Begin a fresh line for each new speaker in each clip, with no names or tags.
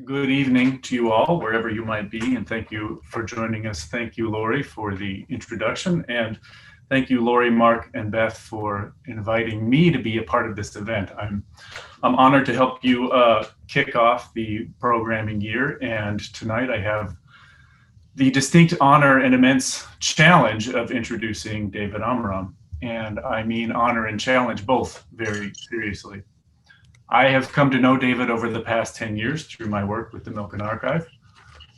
Good evening to you all, wherever you might be, and thank you for joining us. Thank you, Lori, for the introduction, and thank you, Lori, Mark, and Beth, for inviting me to be a part of this event. I'm honored to help you kick off the programming year, and tonight I have the distinct honor and immense challenge of introducing David Amram, and I mean honor and challenge both very seriously. I have come to know David over the past 10 years through my work with the Milken Archive.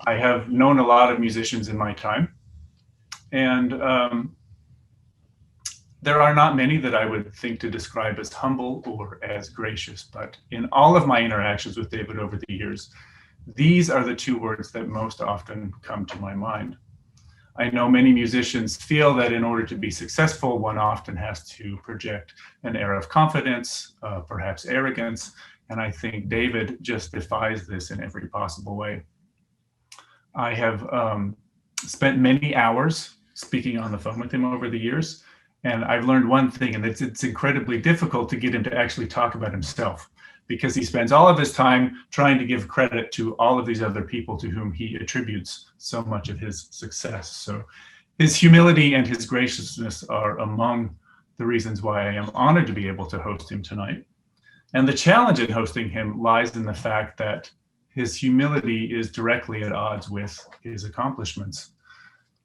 I have known a lot of musicians in my time, and there are not many that I would think to describe as humble or as gracious, but in all of my interactions with David over the years, these are the two words that most often come to my mind. I know many musicians feel that in order to be successful, one often has to project an air of confidence, perhaps arrogance, and I think David just defies this in every possible way. I have spent many hours speaking on the phone with him over the years, and I've learned one thing, and it's incredibly difficult to get him to actually talk about himself because he spends all of his time trying to give credit to all of these other people to whom he attributes so much of his success. So his humility and his graciousness are among the reasons why I am honored to be able to host him tonight. And the challenge in hosting him lies in the fact that his humility is directly at odds with his accomplishments.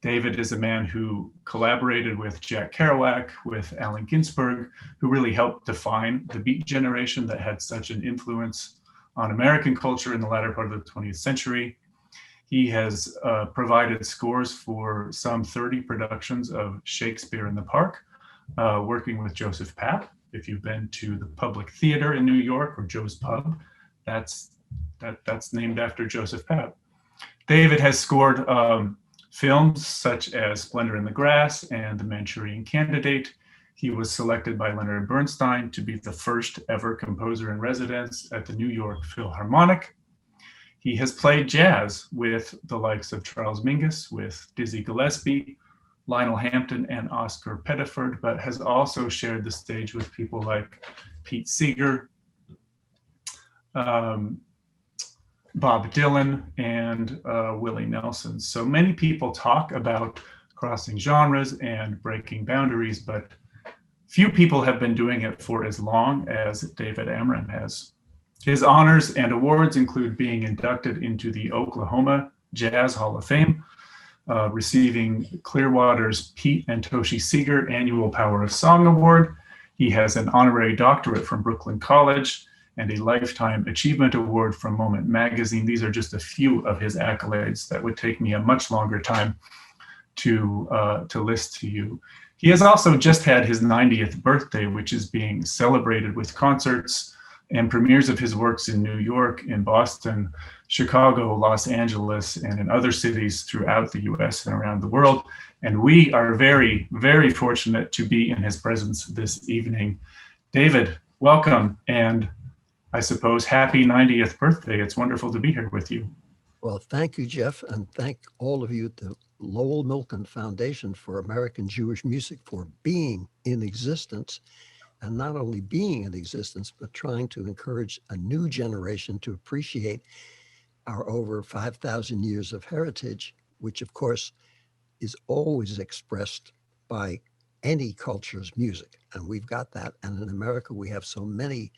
David is a man who collaborated with Jack Kerouac, with Allen Ginsberg, who really helped define the beat generation that had such an influence on American culture in the latter part of the 20th century. He has provided scores for some 30 productions of Shakespeare in the Park, working with Joseph Papp. If you've been to the Public Theater in New York or Joe's Pub, that's named after Joseph Papp. David has scored films such as Splendor in the Grass and The Manchurian Candidate. He was selected by Leonard Bernstein to be the first ever composer in residence at the New York Philharmonic. He has played jazz with the likes of Charles Mingus, with Dizzy Gillespie, Lionel Hampton, and Oscar Pettiford, but has also shared the stage with people like Pete Seeger, Bob Dylan, and Willie Nelson. So many people talk about crossing genres and breaking boundaries, but few people have been doing it for as long as David Amram has. His honors and awards include being inducted into the Oklahoma Jazz Hall of Fame, receiving Clearwater's Pete and Toshi Seeger Annual Power of Song Award. He has an honorary doctorate from Brooklyn College and a Lifetime Achievement Award from Moment Magazine. These are just a few of his accolades that would take me a much longer time to list to you. He has also just had his 90th birthday, which is being celebrated with concerts and premieres of his works in New York, in Boston, Chicago, Los Angeles, and in other cities throughout the US and around the world. And we are very, very fortunate to be in his presence this evening. David, welcome, and I suppose happy 90th birthday. It's wonderful to be here with you.
Well, thank you, Jeff, and thank all of you at the Lowell Milken Foundation for American Jewish Music for being in existence, and not only being in existence, but trying to encourage a new generation to appreciate our over 5,000 years of heritage, which of course is always expressed by any culture's music. And we've got that. And in America, we have so many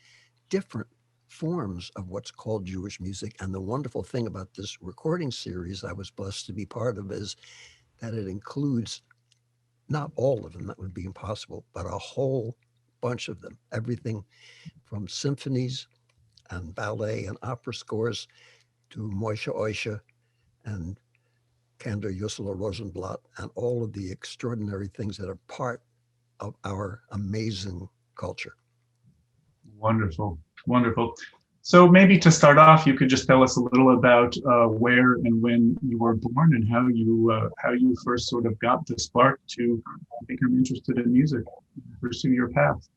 different forms of what's called Jewish music. And the wonderful thing about this recording series I was blessed to be part of is that it includes not all of them, that would be impossible, but a whole bunch of them, everything from symphonies and ballet and opera scores to Moshe Oisha and Kander Yusela Rosenblatt and all of the extraordinary things that are part of our amazing culture.
Wonderful, wonderful. So maybe to start off, you could just tell us a little about where and when you were born and how you first sort of got the spark to become interested in music, pursue your path.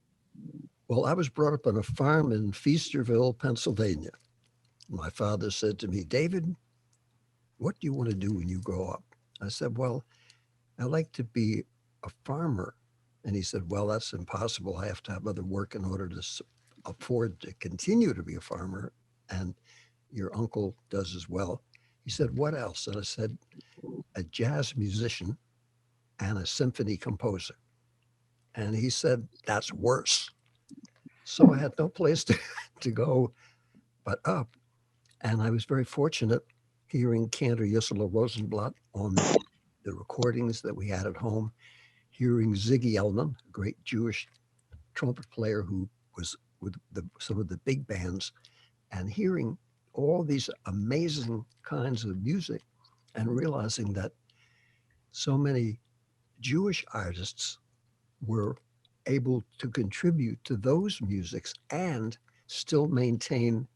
Well, I was brought up on a farm in Feasterville, Pennsylvania. My father said to me, David, what do you want to do when you grow up? I said, well, I like to be a farmer. And he said, well, that's impossible. I have to have other work in order to afford to continue to be a farmer. And your uncle does as well. He said, what else? And I said, a jazz musician and a symphony composer. And he said, that's worse. So I had no place to go but up. And I was very fortunate hearing Cantor Yisroel Rosenblatt on the recordings that we had at home, hearing Ziggy Elman, a great Jewish trumpet player who was with some of the big bands, and hearing all these amazing kinds of music and realizing that so many Jewish artists were able to contribute to those musics and still maintain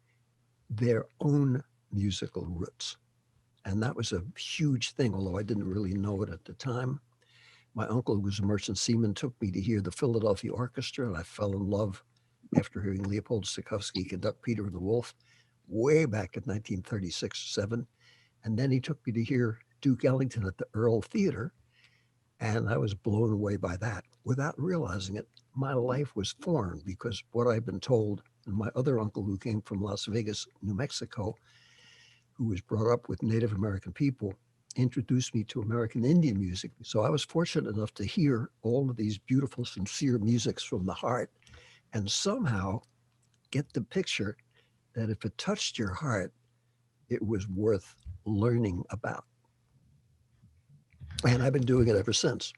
their own musical roots. And that was a huge thing, although I didn't really know it at the time. My uncle, who was a merchant seaman, took me to hear the Philadelphia Orchestra, and I fell in love after hearing Leopold Stokowski conduct Peter and the Wolf way back in 1936-7. And then he took me to hear Duke Ellington at the Earl Theater, and I was blown away by that. Without realizing it, my life was formed because what I'd been told, and my other uncle who came from Las Vegas, New Mexico, who was brought up with Native American people, introduced me to American Indian music. So I was fortunate enough to hear all of these beautiful, sincere musics from the heart and somehow get the picture that if it touched your heart, it was worth learning about. And I've been doing it ever since.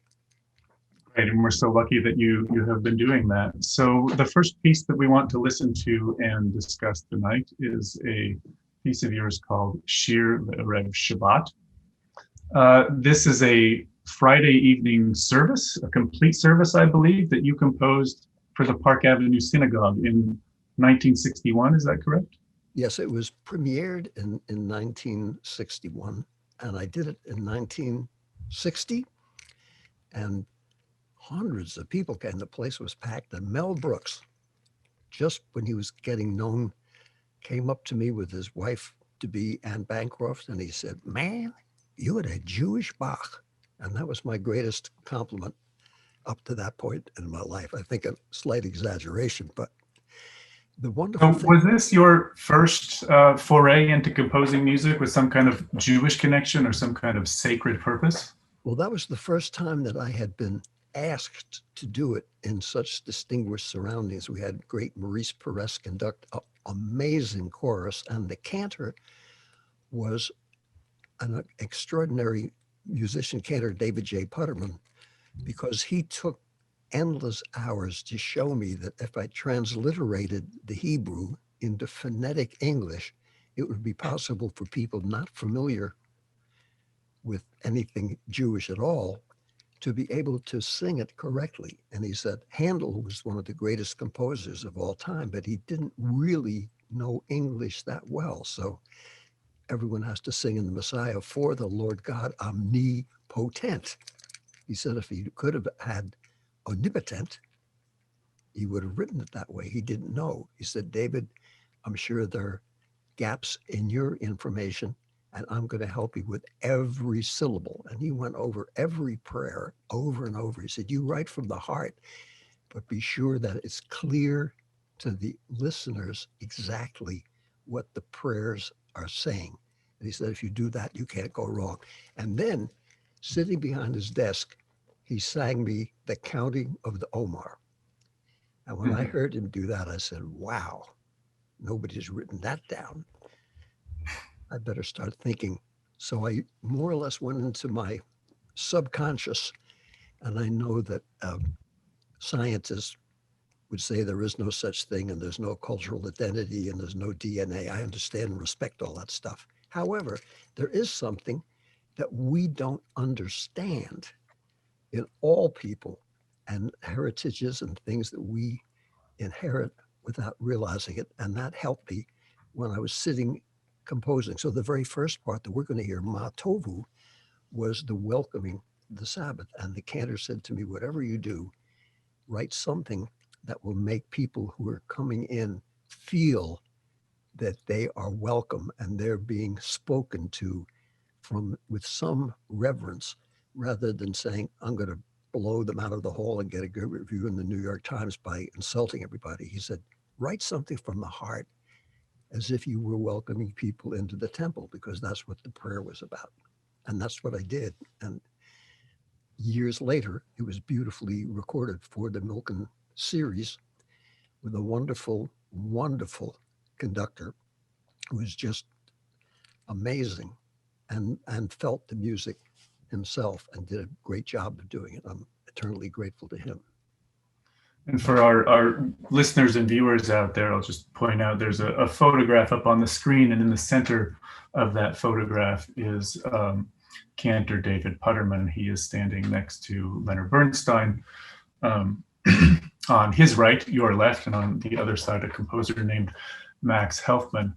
Right, and we're so lucky that you have been doing that. So the first piece that we want to listen to and discuss tonight is a piece of yours called Shir Erev Shabbat. This is a Friday evening service, a complete service, I believe, that you composed for the Park Avenue Synagogue in 1961. Is that correct?
Yes, it was premiered in 1961, and I did it in 1960, and hundreds of people came. The place was packed, and Mel Brooks, just when he was getting known, came up to me with his wife-to-be Anne Bancroft, and he said, man, you had a Jewish Bach. And that was my greatest compliment up to that point in my life. I think a slight exaggeration, but the wonderful thing.
Was this your first foray into composing music with some kind of Jewish connection or some kind of sacred purpose?
Well, that was the first time that I had been asked to do it in such distinguished surroundings. We had great Maurice Perez conduct an amazing chorus, and the cantor was an extraordinary musician, cantor David J. Putterman, because he took endless hours to show me that if I transliterated the Hebrew into phonetic English, it would be possible for people not familiar with anything Jewish at all to be able to sing it correctly. And he said Handel was one of the greatest composers of all time, but he didn't really know English that well. So everyone has to sing in the Messiah, for the Lord God omnipotent. He said if he could have had omnipotent, he would have written it that way. He didn't know. He said, David, I'm sure there are gaps in your information, and I'm going to help you with every syllable. And he went over every prayer over and over. He said, you write from the heart, but be sure that it's clear to the listeners exactly what the prayers are saying. And he said, if you do that, you can't go wrong. And then sitting behind his desk, he sang me the counting of the Omar. And when I heard him do that, I said, wow, nobody's written that down. I better start thinking. So I more or less went into my subconscious, and I know that scientists would say there is no such thing and there's no cultural identity and there's no DNA. I understand and respect all that stuff. However, there is something that we don't understand in all people and heritages and things that we inherit without realizing it. And that helped me when I was sitting composing. So the very first part that we're going to hear, Ma Tovu, was the welcoming the Sabbath. And the cantor said to me, whatever you do, write something that will make people who are coming in feel that they are welcome and they're being spoken to with some reverence, rather than saying, I'm going to blow them out of the hall and get a good review in the New York Times by insulting everybody. He said, write something from the heart as if you were welcoming people into the temple, because that's what the prayer was about. And that's what I did. And years later, it was beautifully recorded for the Milken series with a wonderful, wonderful conductor who was just amazing and felt the music himself and did a great job of doing it. I'm eternally grateful to him.
And for our listeners and viewers out there, I'll just point out there's a photograph up on the screen, and in the center of that photograph is cantor David Putterman. He is standing next to Leonard Bernstein. On his right, your left, and on the other side, a composer named Max Helfman.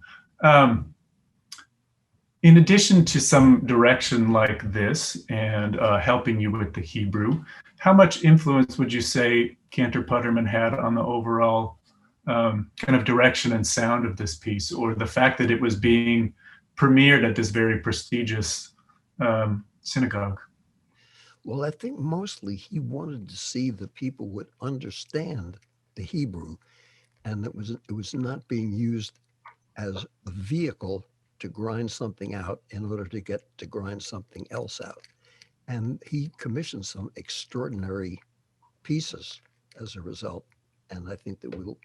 In addition to some direction like this and helping you with the Hebrew, how much influence would you say Cantor Putterman had on the overall kind of direction and sound of this piece, or the fact that it was being premiered at this very prestigious synagogue?
Well, I think mostly he wanted to see that people would understand the Hebrew, and it was not being used as a vehicle to grind something out in order to get to grind something else out. And he commissioned some extraordinary pieces as a result. And I think that we'll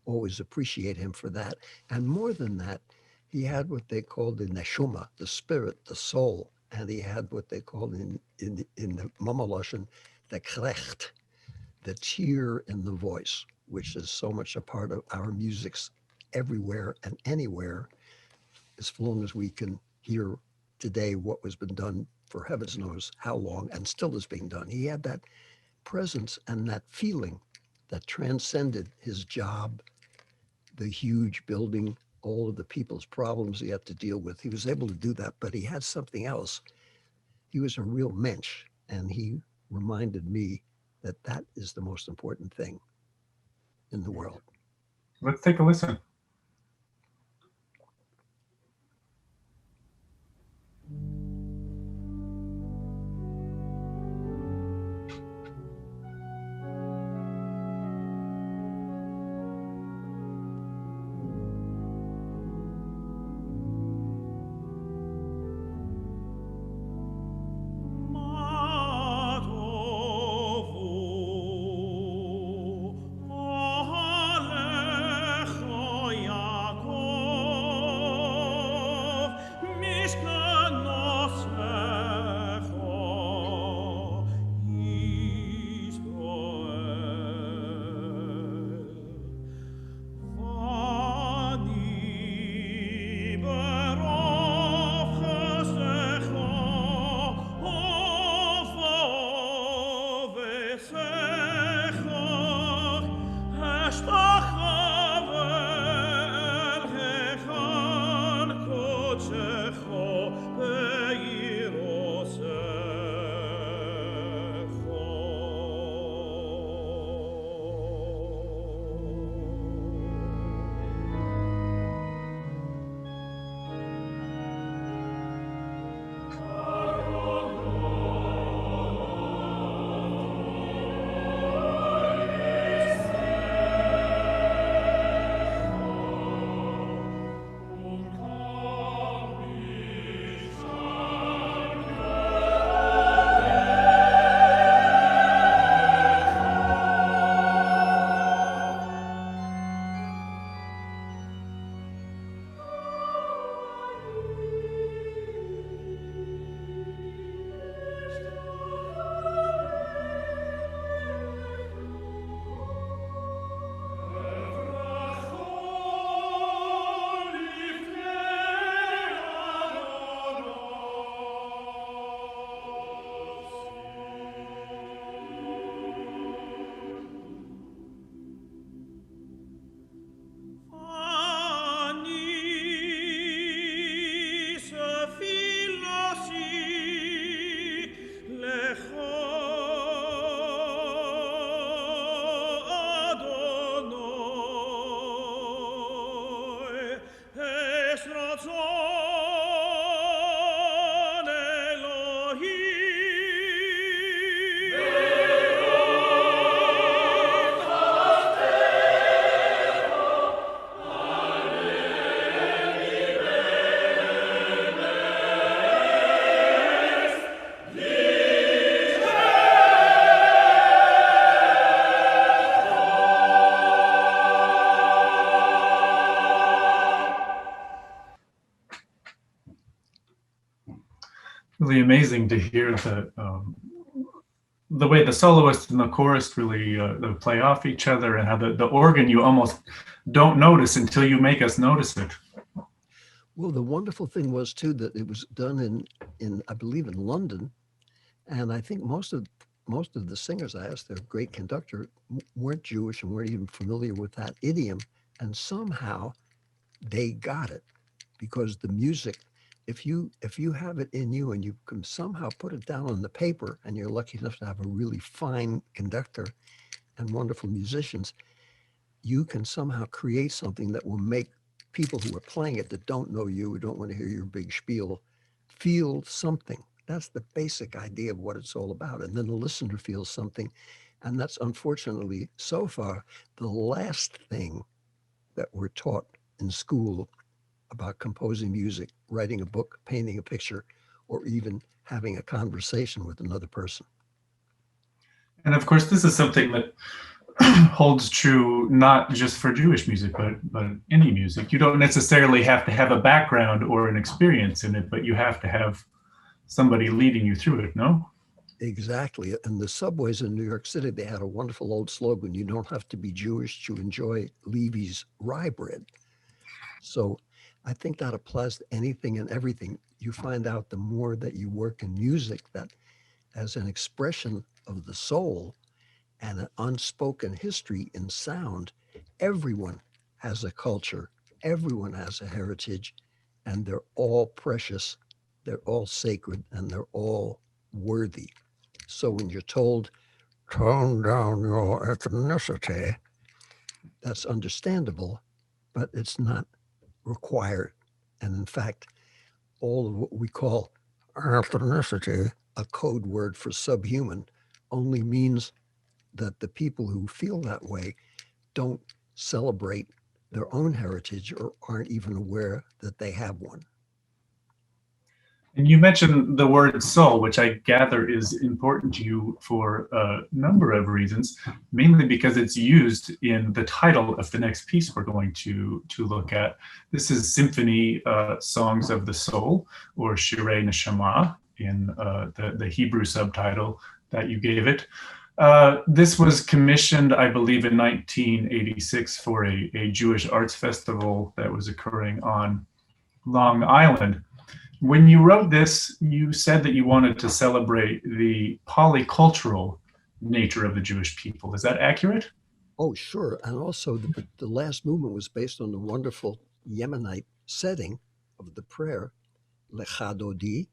always appreciate him for that. And more than that, he had what they called the neshama, the spirit, the soul. And he had what they called in the Mammaloshen, the krecht, the tear in the voice, which is so much a part of our music's everywhere and anywhere, as long as we can hear today what was been done for heavens knows how long and still is being done. He had that presence and that feeling that transcended his job, the huge building, all of the people's problems he had to deal with. He was able to do that, but he had something else. He was a real mensch, and he reminded me that that is the most important thing in the world.
Let's take a listen. Really amazing to hear the way the soloist and the chorus really they play off each other, and how the organ you almost don't notice until you make us notice it.
Well, the wonderful thing was too that it was done in I believe in London, and I think most of the singers I asked, their great conductor, weren't Jewish and weren't even familiar with that idiom, and somehow they got it because the music, if you have it in you and you can somehow put it down on the paper, and you're lucky enough to have a really fine conductor and wonderful musicians, you can somehow create something that will make people who are playing it that don't know you, who don't want to hear your big spiel, feel something. That's the basic idea of what it's all about. And then the listener feels something. And that's unfortunately so far the last thing that we're taught in school about composing music, writing a book, painting a picture, or even having a conversation with another person.
And of course, this is something that holds true not just for Jewish music, but any music. You don't necessarily have to have a background or an experience in it, but you have to have somebody leading you through it. No.
Exactly. And the subways in New York City, they had a wonderful old slogan: you don't have to be Jewish to enjoy Levy's rye bread. So I think that applies to anything and everything. You find out the more that you work in music, that as an expression of the soul and an unspoken history in sound, everyone has a culture, everyone has a heritage, and they're all precious, they're all sacred, and they're all worthy. So when you're told, tone down your ethnicity, that's understandable, but it's not required. And in fact, all of what we call ethnicity, a code word for subhuman, only means that the people who feel that way don't celebrate their own heritage or aren't even aware that they have one.
And you mentioned the word soul, which I gather is important to you for a number of reasons, mainly because it's used in the title of the next piece we're going to look at. This is Symphony Songs of the Soul, or Shirei Neshama in the Hebrew subtitle that you gave it. This was commissioned, I believe, in 1986 for a Jewish arts festival that was occurring on Long Island. When you wrote this, you said that you wanted to celebrate the polycultural nature of the Jewish people. Is that accurate?
Oh, sure. And also, the last movement was based on the wonderful Yemenite setting of the prayer, Lecha Dodi.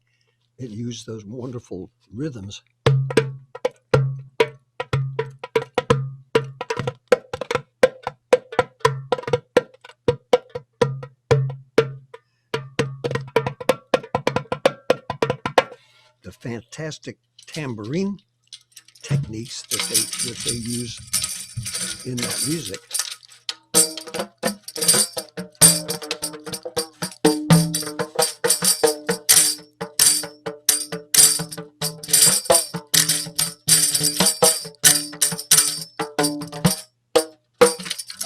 It used those wonderful rhythms. The fantastic tambourine techniques that they use in that music.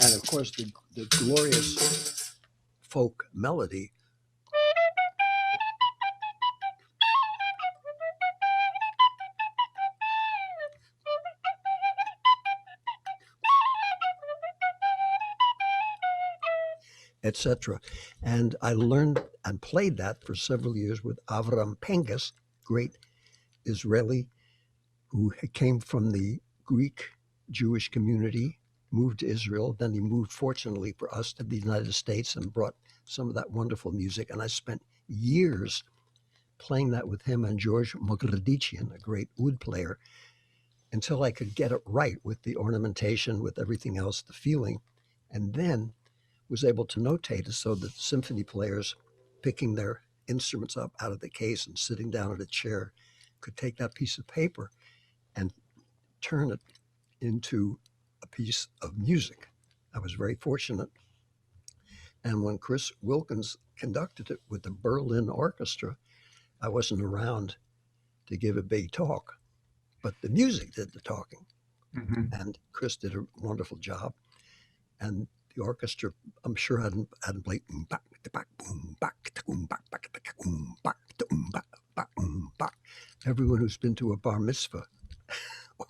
And of course, the glorious folk melody. Etc. And I learned and played that for several years with Avram Pengas, great Israeli who came from the Greek Jewish community, moved to Israel. Then he moved, fortunately for us, to the United States and brought some of that wonderful music. And I spent years playing that with him and George Mogradician, a great oud player, until I could get it right with the ornamentation, with everything else, the feeling. And then was able to notate it so that symphony players picking their instruments up out of the case and sitting down at a chair could take that piece of paper and turn it into a piece of music. I was very fortunate. And when Chris Wilkins conducted it with the Berlin Orchestra, I wasn't around to give a big talk, but the music did the talking.
Mm-hmm.
And Chris did a wonderful job. And the orchestra, I'm sure, hadn't played back to back, boom, back to boom, back to boom, back to boom, back Everyone who's been to a bar mitzvah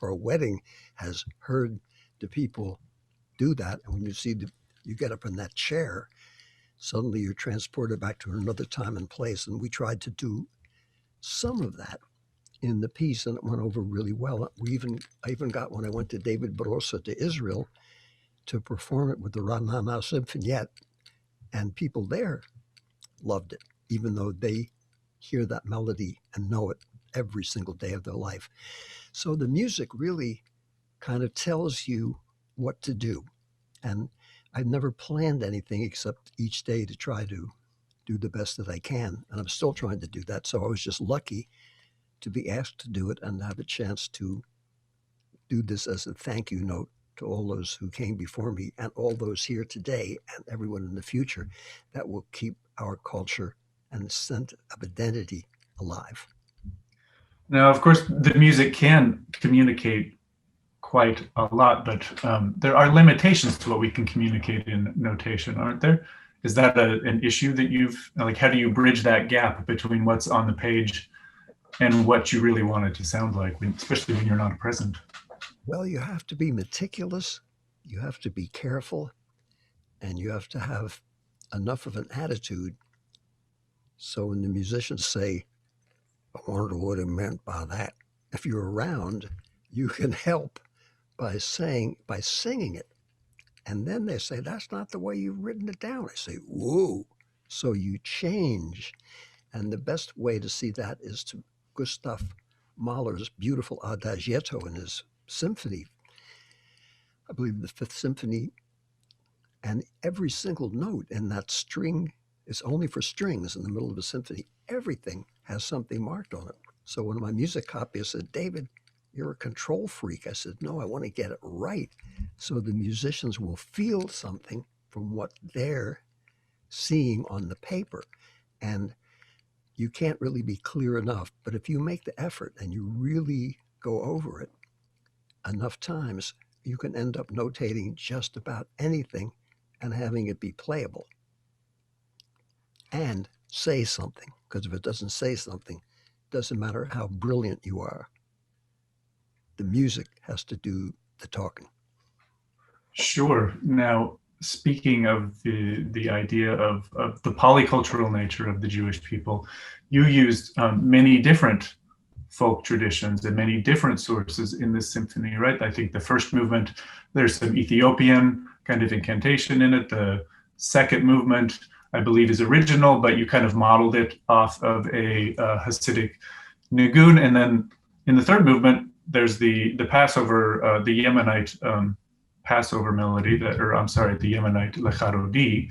or a wedding has heard the people do that. And when you get up in that chair, suddenly you're transported back to another time and place. And we tried to do some of that in the piece, and it went over really well. I even got, when I went to David Barossa to Israel to perform it with the Ranana Symphoniette, and people there loved it, even though they hear that melody and know it every single day of their life. So the music really kind of tells you what to do. And I've never planned anything except each day to try to do the best that I can. And I'm still trying to do that. So I was just lucky to be asked to do it and have a chance to do this as a thank you note to all those who came before me and all those here today and everyone in the future that will keep our culture and sense of identity alive.
Now, of course, the music can communicate quite a lot, but there are limitations to what we can communicate in notation, aren't there? Is that an issue that how do you bridge that gap between what's on the page and what you really want it to sound like, especially when you're not present?
Well, you have to be meticulous, you have to be careful, and you have to have enough of an attitude. So when the musicians say, I wonder what it meant by that, if you're around, you can help by singing it. And then they say, that's not the way you've written it down. I say, whoa. So you change. And the best way to see that is to Gustav Mahler's beautiful Adagietto in his symphony, I believe the Fifth Symphony, and every single note in that string is only for strings in the middle of a symphony. Everything has something marked on it. So when my music copyist said, David, you're a control freak, I said, no, I want to get it right. So the musicians will feel something from what they're seeing on the paper. And you can't really be clear enough. But if you make the effort and you really go over it enough times, you can end up notating just about anything and having it be playable and say something. Because if it doesn't say something, it doesn't matter how brilliant you are. The music has to do the talking.
Sure. Now, speaking of the idea of the polycultural nature of the Jewish people, you used many different folk traditions and many different sources in this symphony, right? I think the first movement, there's some Ethiopian kind of incantation in it. The second movement, I believe, is original, but you kind of modeled it off of a Hasidic nigun. And then in the third movement, there's the Passover, the Yemenite Passover melody, the Yemenite Lecharodi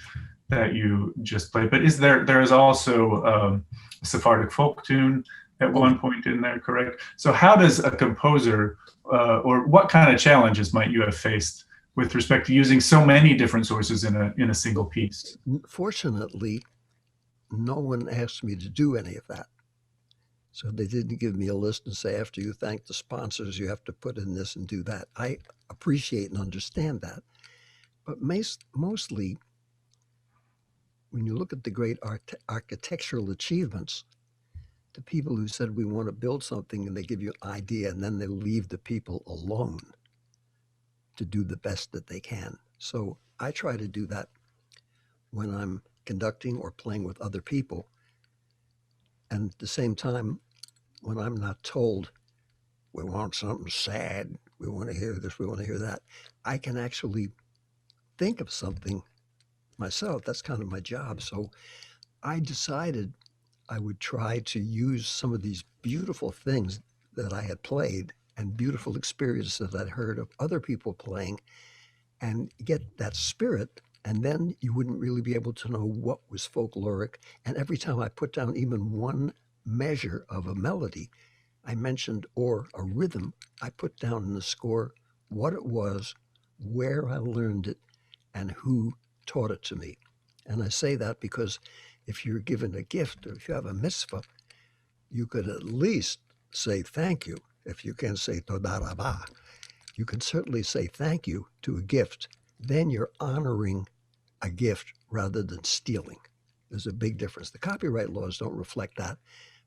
that you just played. But there is also a Sephardic folk tune at one point in there, correct? So how does a composer, or what kind of challenges might you have faced with respect to using so many different sources in a single piece?
Fortunately, no one asked me to do any of that. So they didn't give me a list and say, after you thank the sponsors, you have to put in this and do that. I appreciate and understand that. But mostly, when you look at the great architectural achievements, the people who said we want to build something and they give you an idea and then they leave the people alone to do the best that they can. So I try to do that when I'm conducting or playing with other people. And at the same time, when I'm not told, we want something sad, we want to hear this, we want to hear that, I can actually think of something myself. That's kind of my job. So I decided I would try to use some of these beautiful things that I had played and beautiful experiences that I'd heard of other people playing and get that spirit. And then you wouldn't really be able to know what was folkloric. And every time I put down even one measure of a melody, I mentioned, or a rhythm, I put down in the score what it was, where I learned it, and who taught it to me. And I say that because if you're given a gift or if you have a mitzvah, you could at least say thank you. If you can say toda rabah, you can certainly say thank you to a gift. Then you're honoring a gift rather than stealing. There's a big difference. The copyright laws don't reflect that,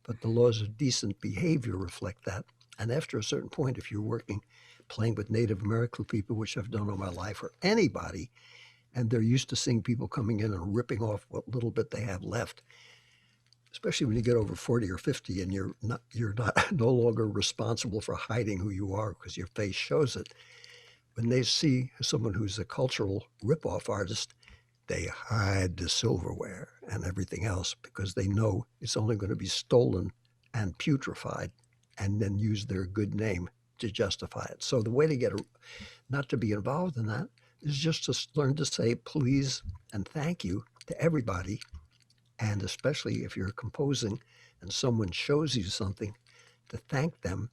but the laws of decent behavior reflect that. And after a certain point, if you're playing with Native American people, which I've done all my life, or anybody, and they're used to seeing people coming in and ripping off what little bit they have left, especially when you get over 40 or 50 and you're not no longer responsible for hiding who you are because your face shows it. When they see someone who's a cultural rip-off artist, they hide the silverware and everything else because they know it's only going to be stolen and putrefied and then use their good name to justify it. So the way to get not to be involved in that is just to learn to say please and thank you to everybody. And especially if you're composing and someone shows you something, to thank them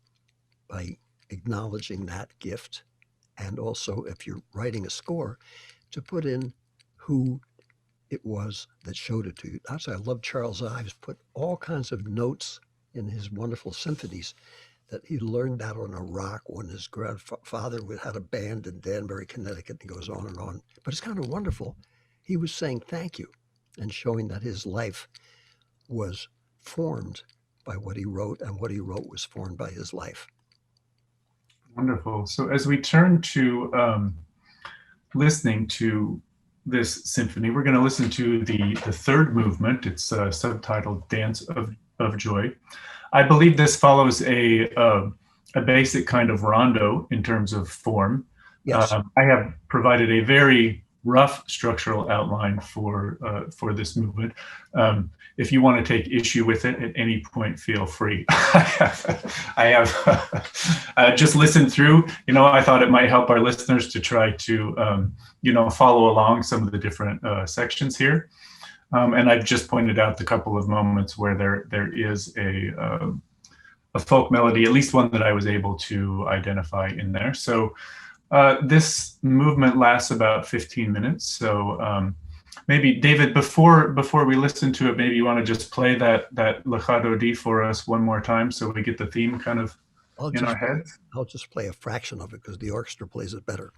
by acknowledging that gift. And also, if you're writing a score, to put in who it was that showed it to you. That's why I love Charles Ives, put all kinds of notes in his wonderful symphonies that he learned that on a rock when his grandfather had a band in Danbury, Connecticut, and goes on and on. But it's kind of wonderful. He was saying thank you and showing that his life was formed by what he wrote, and what he wrote was formed by his life.
Wonderful. So as we turn to listening to this symphony, we're going to listen to the third movement. It's subtitled Dance of Joy. I believe this follows a basic kind of rondo in terms of form.
Yes.
I have provided a very rough structural outline for this movement. If you want to take issue with it at any point, feel free. I have just listened through. I thought it might help our listeners to try to follow along some of the different sections here. And I've just pointed out the couple of moments where there is a folk melody, at least one that I was able to identify in there. So this movement lasts about 15 minutes. So maybe, David, before we listen to it, maybe you want to just play that Lechato D for us one more time so we get the theme kind of in our heads.
I'll just play a fraction of it because the orchestra plays it better.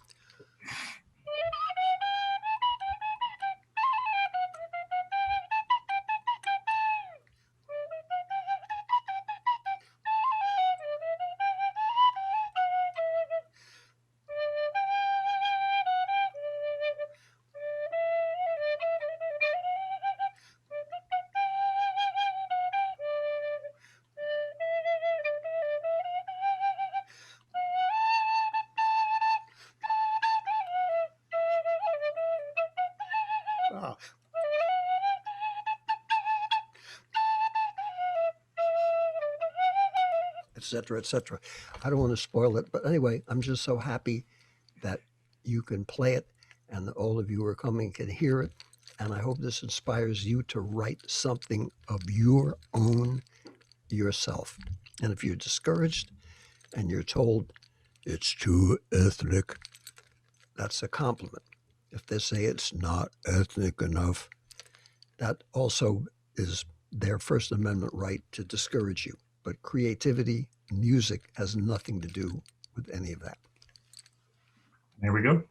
Etc., etc. I don't want to spoil it, but anyway, I'm just so happy that you can play it and that all of you who are coming can hear it. And I hope this inspires you to write something of your own yourself. And if you're discouraged and you're told it's too ethnic, that's a compliment. If they say it's not ethnic enough, that also is their First Amendment right to discourage you. But creativity, music has nothing to do with any of that.
There we go.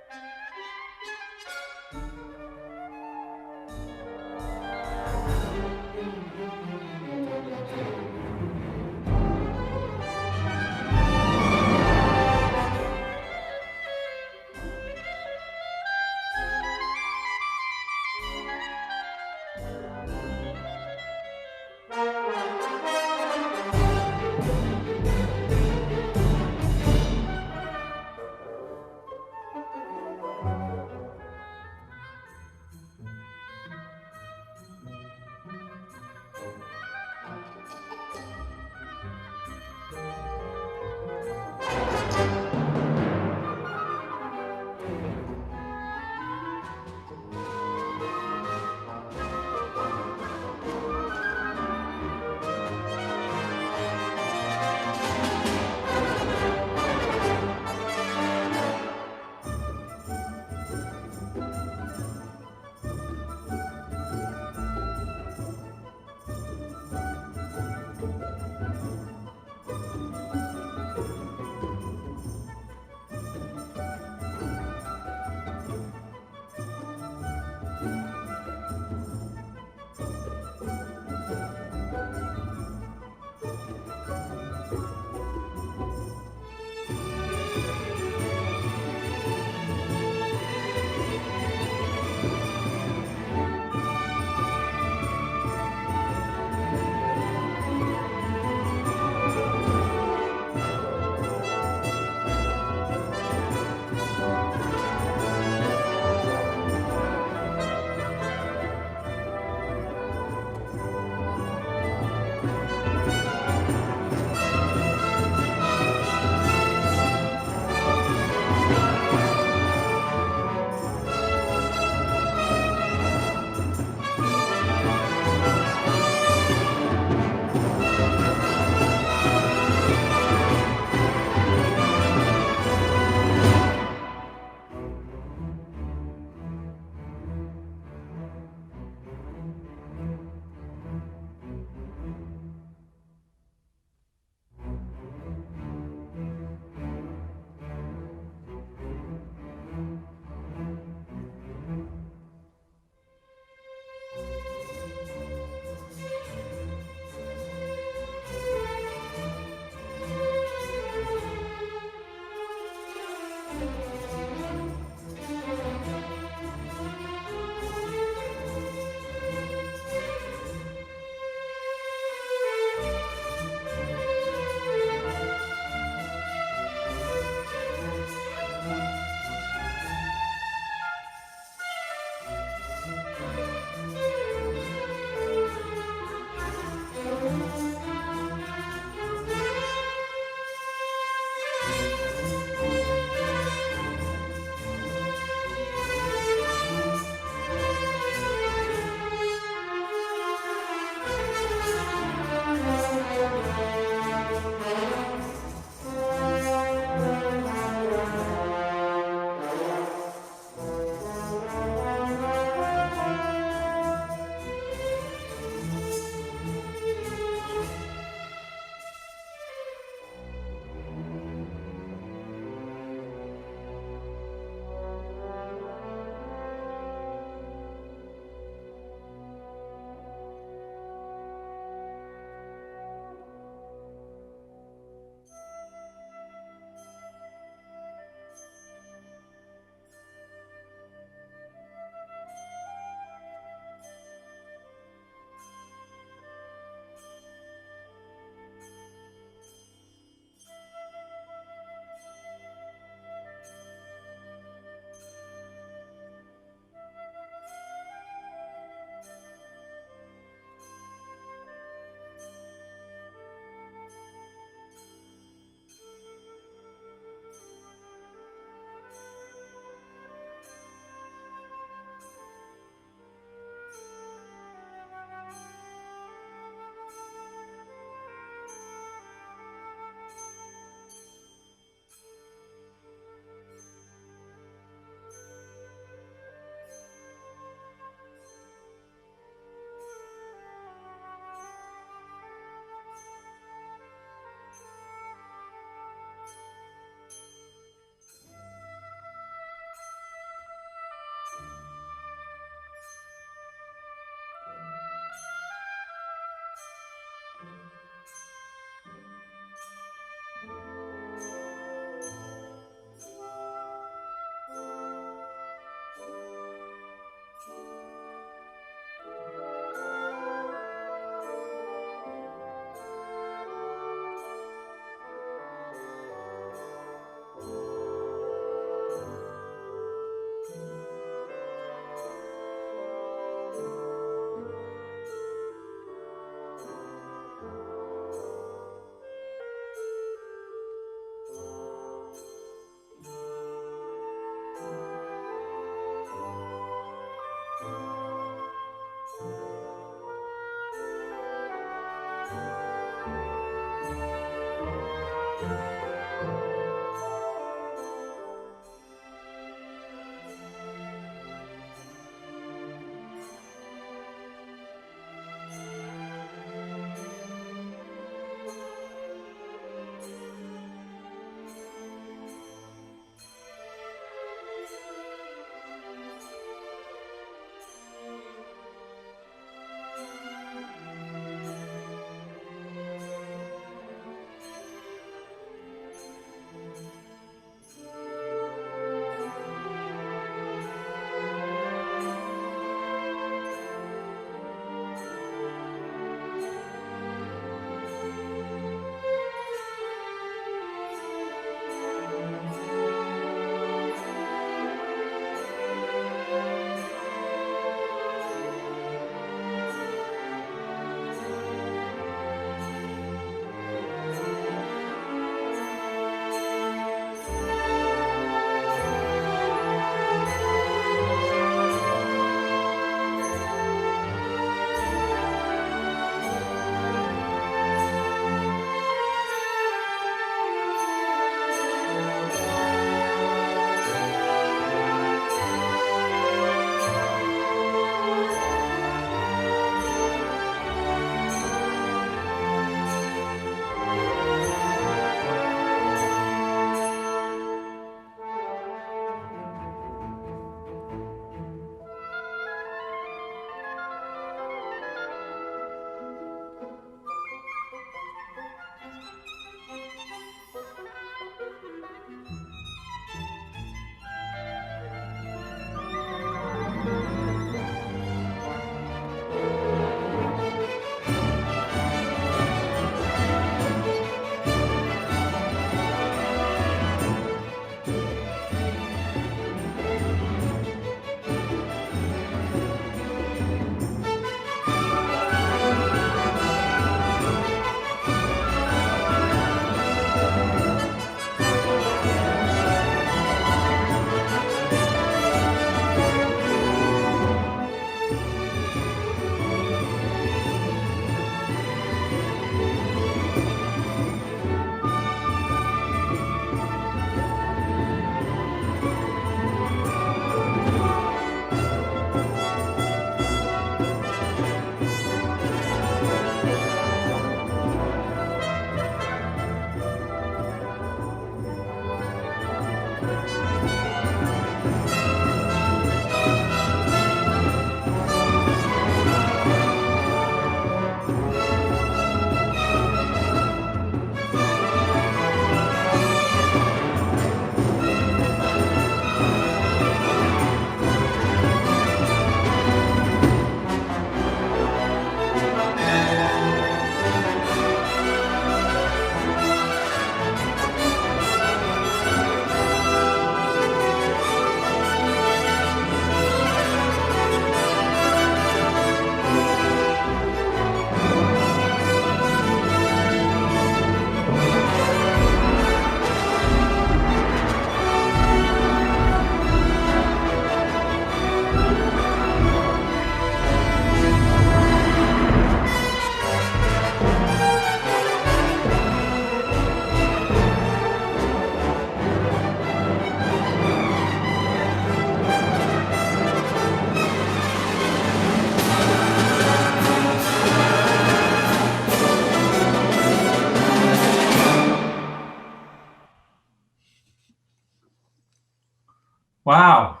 Wow.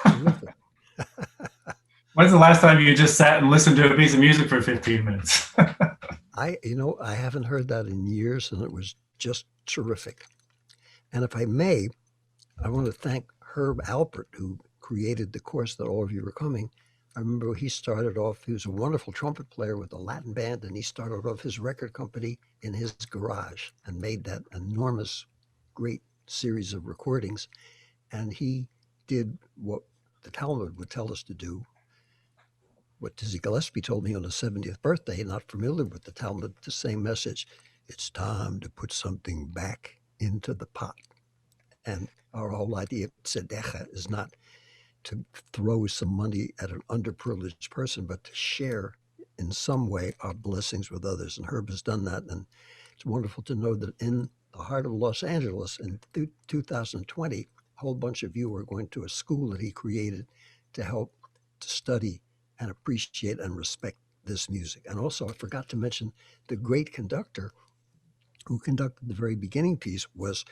Terrific.
When's the last time you just sat and listened to a piece of music for 15 minutes?
I haven't heard that in years, and it was just terrific. And if I may, I want to thank Herb Alpert, who created the course that all of you were coming. I remember he started off, he was a wonderful trumpet player with a Latin band, and he started off his record company in his garage and made that enormous, great series of recordings. And he did what the Talmud would tell us to do, what Dizzy Gillespie told me on his 70th birthday, not familiar with the Talmud, the same message. It's time to put something back into the pot. And our whole idea of tzedekah is not to throw some money at an underprivileged person, but to share in some way our blessings with others. And Herb has done that. And it's wonderful to know that in the heart of Los Angeles in 2020, a whole bunch of you are going to a school that he created to help to study and appreciate and respect this music. And also, I forgot to mention the great conductor who conducted the very beginning piece was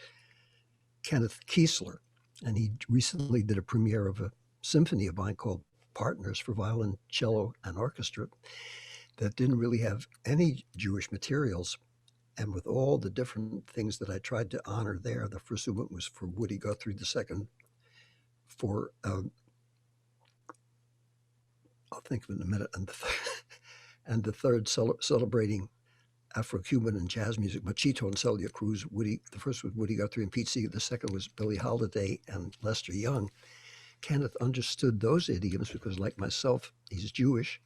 Kenneth Kiesler. And he recently did a premiere of a symphony of mine called Partners for Violin, Cello, and Orchestra that didn't really have any Jewish materials. And with all the different things that I tried to honor there, the first movement was for Woody Guthrie, the second for, I'll think of it in a minute, and the third celebrating Afro-Cuban and jazz music, Machito and Celia Cruz. The first was Woody Guthrie and Pete Seeger. The second was Billie Holiday and Lester Young. Kenneth understood those idioms because, like myself, he's Jewish,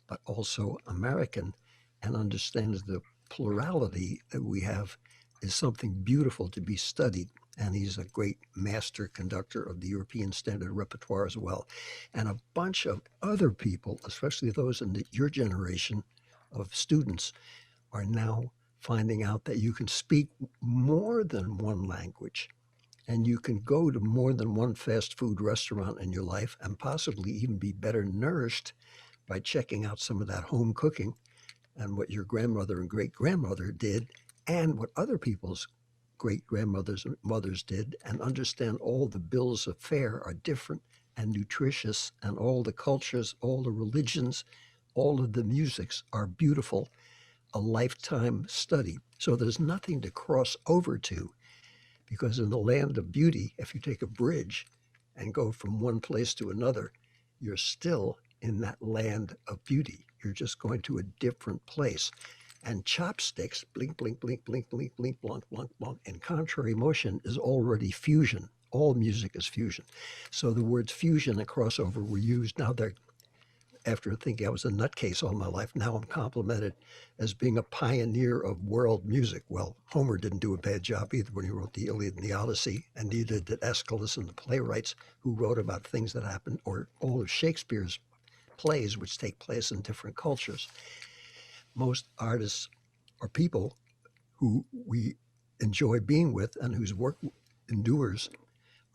but also American, and understands the plurality that we have is something beautiful to be studied. And he's a great master conductor of the European standard repertoire as well. And a bunch of other people, especially those in your generation of students, are now finding out that you can speak more than one language, and you can go to more than one fast food restaurant in your life and possibly even be better nourished by checking out some of that home cooking and what your grandmother and great-grandmother did and what other people's great-grandmothers and mothers did, and understand all the bills of fare are different and nutritious, and all the cultures, all the religions, all of the musics are beautiful. A lifetime study. So there's nothing to cross over to, because in the land of beauty, if you take a bridge and go from one place to another, you're still in that land of beauty. You're just going to a different place. And chopsticks, blink, blink, blink, blink, blink, blink, blunk, blunk, blunk, and contrary motion is already fusion. All music is fusion. So the words fusion and crossover were used. Now they're, after thinking I was a nutcase all my life, now I'm complimented as being a pioneer of world music. Well, Homer didn't do a bad job either when he wrote the Iliad and the Odyssey, and neither did Aeschylus and the playwrights who wrote about things that happened, or all of Shakespeare's plays, which take place in different cultures. Most artists are people who we enjoy being with and whose work endures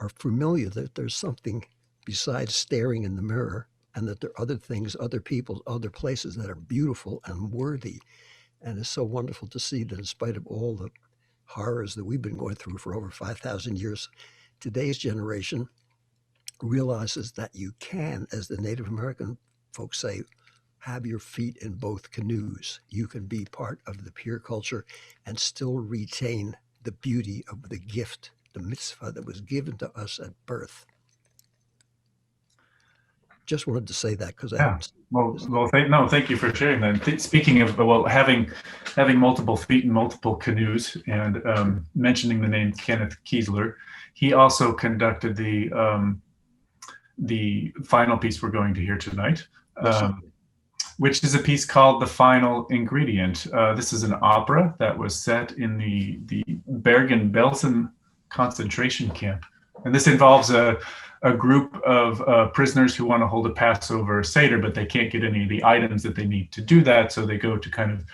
are familiar that there's something besides staring in the mirror, and that there are other things, other people, other places that are beautiful and worthy. And it's so wonderful to see that in spite of all the horrors that we've been going through for over 5,000 years, today's generation realizes that you can, as the Native American folks say, have your feet in both canoes. You can be part of the peer culture and still retain the beauty of the gift, the mitzvah that was given to us at birth. Just wanted to say that because I haven't.
Thank you for sharing that. Speaking of having multiple feet and multiple canoes, and mentioning the name Kenneth Kiesler, he also conducted the final piece we're going to hear tonight, which is a piece called "The Final Ingredient." This is an opera that was set in the Bergen-Belsen concentration camp, and this involves a group of prisoners who want to hold a Passover Seder, but they can't get any of the items that they need to do that. So they go to kind of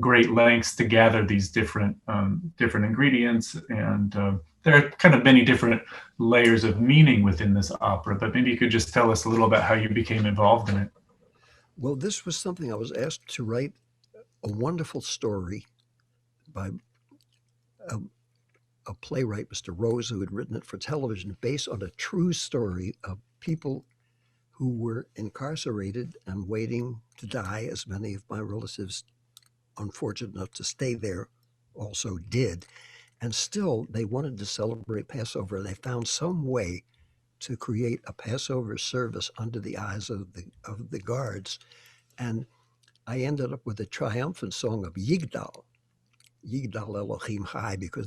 great lengths to gather these different ingredients. And there are kind of many different layers of meaning within this opera, but maybe you could just tell us a little about how you became involved in it.
Well, this was something I was asked to write a wonderful story by a playwright, Mr. Rose, who had written it for television, based on a true story of people who were incarcerated and waiting to die, as many of my relatives, unfortunate enough to stay there, also did. And still, they wanted to celebrate Passover. They found some way to create a Passover service under the eyes of the guards. And I ended up with a triumphant song of Yigdal, Yigdal Elohim Chai, because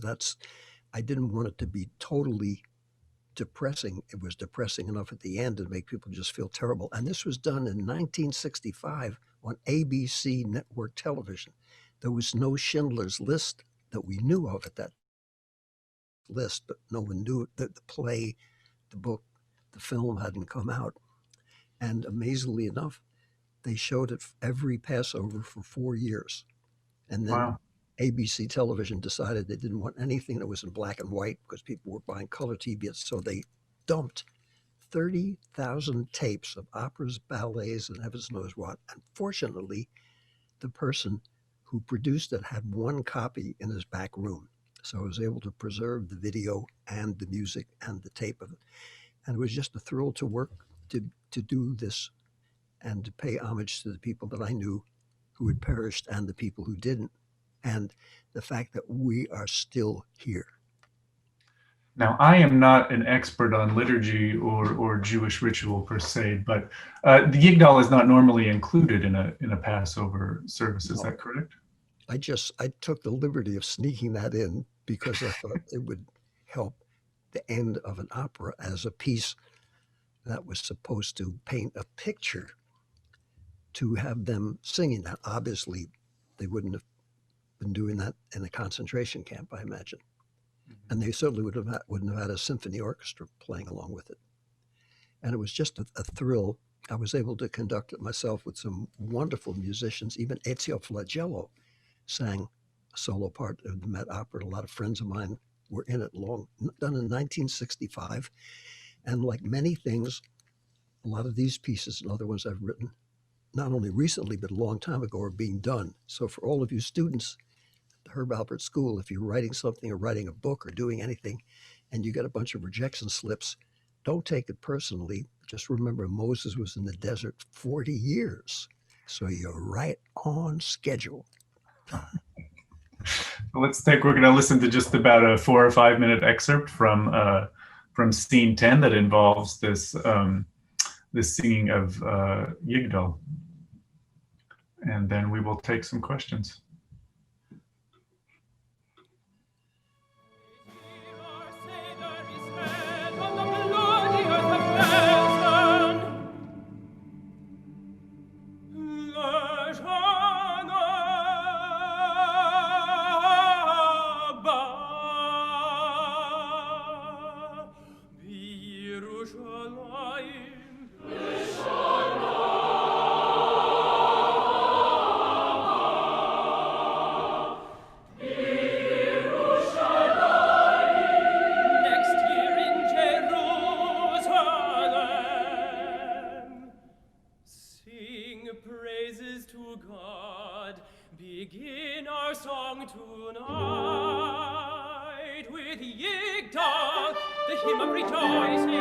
I didn't want it to be totally depressing. It was depressing enough at the end to make people just feel terrible. And this was done in 1965 on ABC network television. There was no Schindler's List that we knew of at that list, but no one knew that the play, the book, the film hadn't come out. And amazingly enough, they showed it every Passover for 4 years. And then
Wow.
ABC television decided they didn't want anything that was in black and white because people were buying color TVs. So they dumped 30,000 tapes of operas, ballets, and heavens knows what. And fortunately, the person who produced it had one copy in his back room. So I was able to preserve the video and the music and the tape of it. And it was just a thrill to work to do this and to pay homage to the people that I knew who had perished and the people who didn't. And the fact that we are still here.
Now, I am not an expert on liturgy or Jewish ritual per se, but the Yigdal is not normally included in a Passover service. Is that correct?
I took the liberty of sneaking that in because I thought it would help the end of an opera as a piece that was supposed to paint a picture, to have them singing that. Obviously, they wouldn't have been doing that in a concentration camp, I imagine. Mm-hmm. And they certainly wouldn't have had a symphony orchestra playing along with it. And it was just a thrill. I was able to conduct it myself with some wonderful musicians. Even Ezio Flagello sang a solo part of the Met Opera. A lot of friends of mine were in it, done in 1965. And like many things, a lot of these pieces and other ones I've written, not only recently, but a long time ago, are being done. So for all of you students at the Herb Alpert School, if you're writing something or writing a book or doing anything, and you get a bunch of rejection slips, don't take it personally. Just remember, Moses was in the desert 40 years. So you're right on schedule.
We're going to listen to just about a 4 or 5 minute excerpt from scene 10 that involves this singing of Yigdal. And then we will take some questions.
hymn of rejoicing.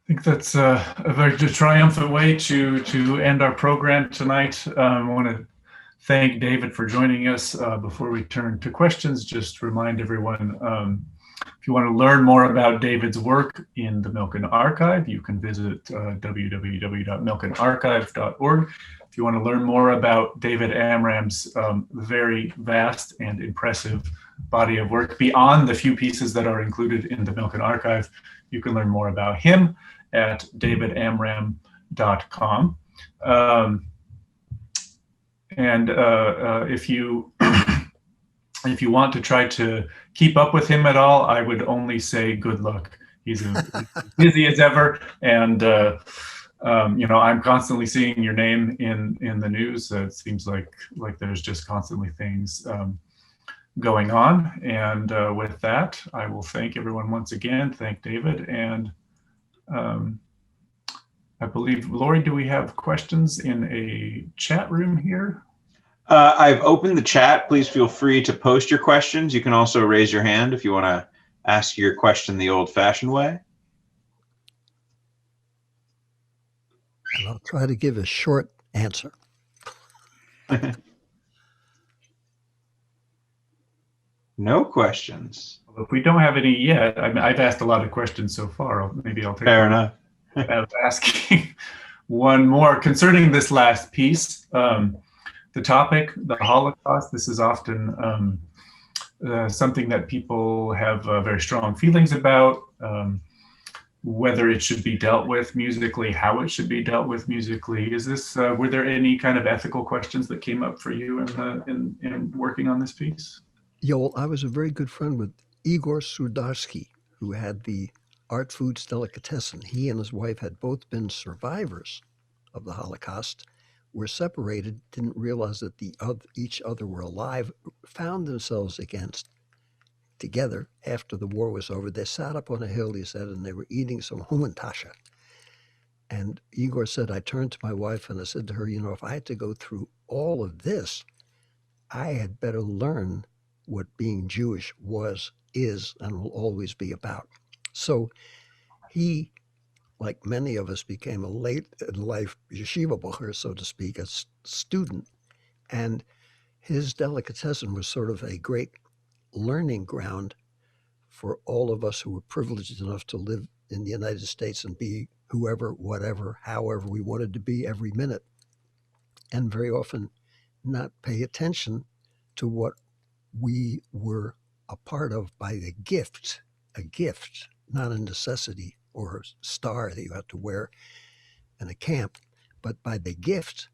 I think that's a very triumphant way to end our program tonight. I want to thank David for joining us. Before we turn to questions, just remind everyone, if you want to learn more about David's work in the Milken Archive, you can visit www.milkenarchive.org. If you want to learn more about David Amram's very vast and impressive body of work beyond the few pieces that are included in the Milken Archive, you can learn more about him at davidamram.com. If you if you want to try to keep up with him at all, I would only say good luck. He's as busy as ever, and I'm constantly seeing your name in the news. It seems like there's just constantly things going on. And with that, I will thank everyone once again. Thank David. And I believe, Lori, do we have questions in a chat room here?
I've opened the chat. Please feel free to post your questions. You can also raise your hand if you want to ask your question the old-fashioned way.
And I'll try to give a short answer.
No questions.
If we don't have any yet, I've asked a lot of questions so far. Maybe I'll take
Fair enough.
of asking one more concerning this last piece. The topic, the Holocaust, this is often something that people have very strong feelings about, whether it should be dealt with musically, how it should be dealt with musically. Is this, were there any kind of ethical questions that came up for you in working on this piece?
Yoel, I was a very good friend with Igor Sudarsky, who had the Art Foods Delicatessen. He and his wife had both been survivors of the Holocaust, were separated, didn't realize that each other were alive, found themselves together after the war was over. They sat up on a hill, he said, and they were eating some humantasche. And Igor said, I turned to my wife and I said to her, if I had to go through all of this, I had better learn what being Jewish is, and will always be about. So he, like many of us, became a late in life yeshiva bocher, so to speak, a student. And his delicatessen was sort of a great learning ground for all of us who were privileged enough to live in the United States and be whoever, whatever, however we wanted to be every minute. And very often not pay attention to what we were a part of by a gift, not a necessity or a star that you had to wear in a camp, but by the gift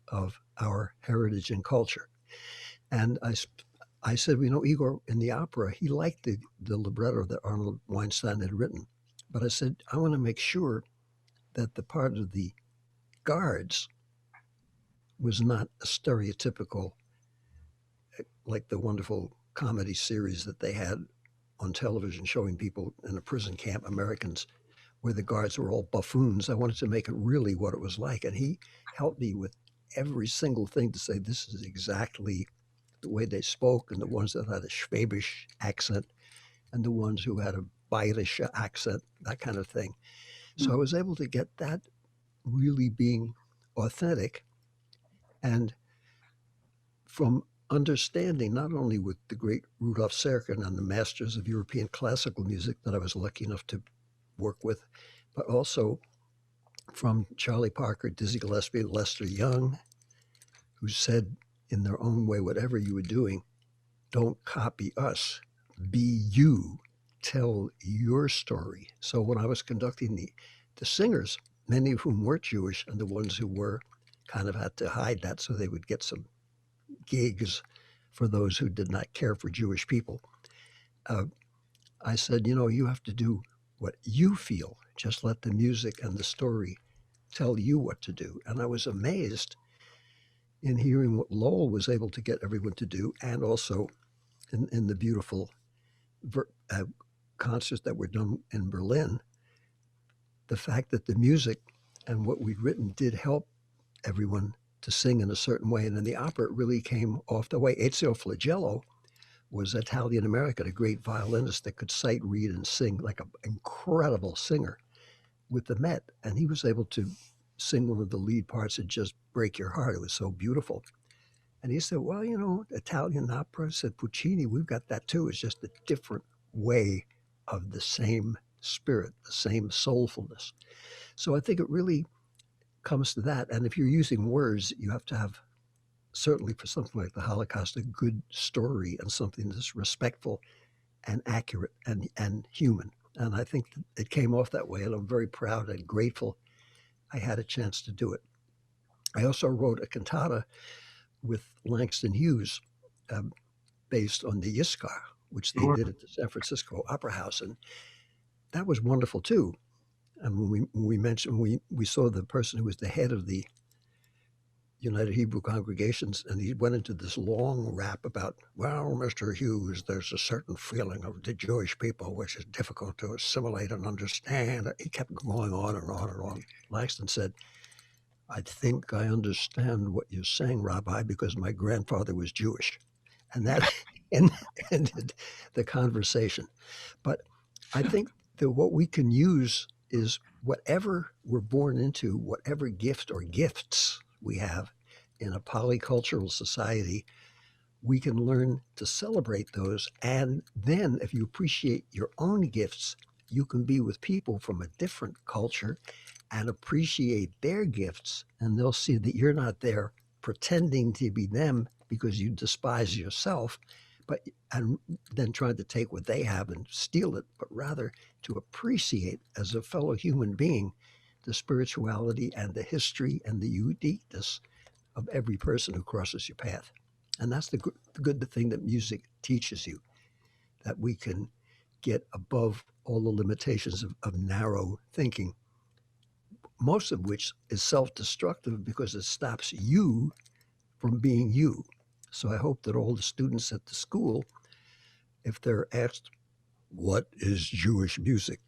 of our heritage and culture. And I said, Igor, in the opera, he liked the libretto that Arnold Weinstein had written. But I said, I want to make sure that the part of the guards was not a stereotypical, like the wonderful comedy series that they had on television showing people in a prison camp, Americans, where the guards were all buffoons. I wanted to make it really what it was like. And he helped me with every single thing to say, this is exactly the way they spoke, and the ones that had a Schwäbisch accent and the ones who had a Bayerische accent, that kind of thing. So I was able to get that really being authentic, and from understanding not only with the great Rudolf Serkin and the masters of European classical music that I was lucky enough to work with, but also from Charlie Parker, Dizzy Gillespie, Lester Young, who said in their own way, whatever you were doing, don't copy us, be you, tell your story. So when I was conducting the singers, many of whom weren't Jewish, and the ones who were kind of had to hide that so they would get some gigs for those who did not care for Jewish people. I said, you have to do what you feel. Just let the music and the story tell you what to do. And I was amazed in hearing what Lowell was able to get everyone to do, and also in the beautiful concerts that were done in Berlin, the fact that the music and what we'd written did help everyone to sing in a certain way. And in the opera, it really came off the way. Ezio Flagello was Italian-American, a great violinist that could sight read and sing, like an incredible singer with the Met. And he was able to sing one of the lead parts and just break your heart. It was so beautiful. And he said, well, Italian opera, said Puccini, we've got that too. It's just a different way of the same spirit, the same soulfulness. So I think it really comes to that. And if you're using words, you have to have, certainly for something like the Holocaust, a good story and something that's respectful and accurate and human. And I think it came off that way. And I'm very proud and grateful I had a chance to do it. I also wrote a cantata with Langston Hughes based on the Yiskar, which they did at the San Francisco Opera House. And that was wonderful too. And we saw the person who was the head of the United Hebrew Congregations, and he went into this long rap about, well, Mr. Hughes, there's a certain feeling of the Jewish people which is difficult to assimilate and understand. He kept going on and on and on. Langston said, I think I understand what you're saying, Rabbi, because my grandfather was Jewish. And that ended the conversation. But I think that what we can use is whatever we're born into, whatever gift or gifts we have in a polycultural society, we can learn to celebrate those. And then if you appreciate your own gifts, you can be with people from a different culture and appreciate their gifts. And they'll see that you're not there pretending to be them because you despise yourself, and then trying to take what they have and steal it, but rather to appreciate as a fellow human being the spirituality and the history and the uniqueness of every person who crosses your path. And that's the good thing that music teaches you, that we can get above all the limitations of narrow thinking, most of which is self-destructive because it stops you from being you. So I hope that all the students at the school, if they're asked, what is Jewish music?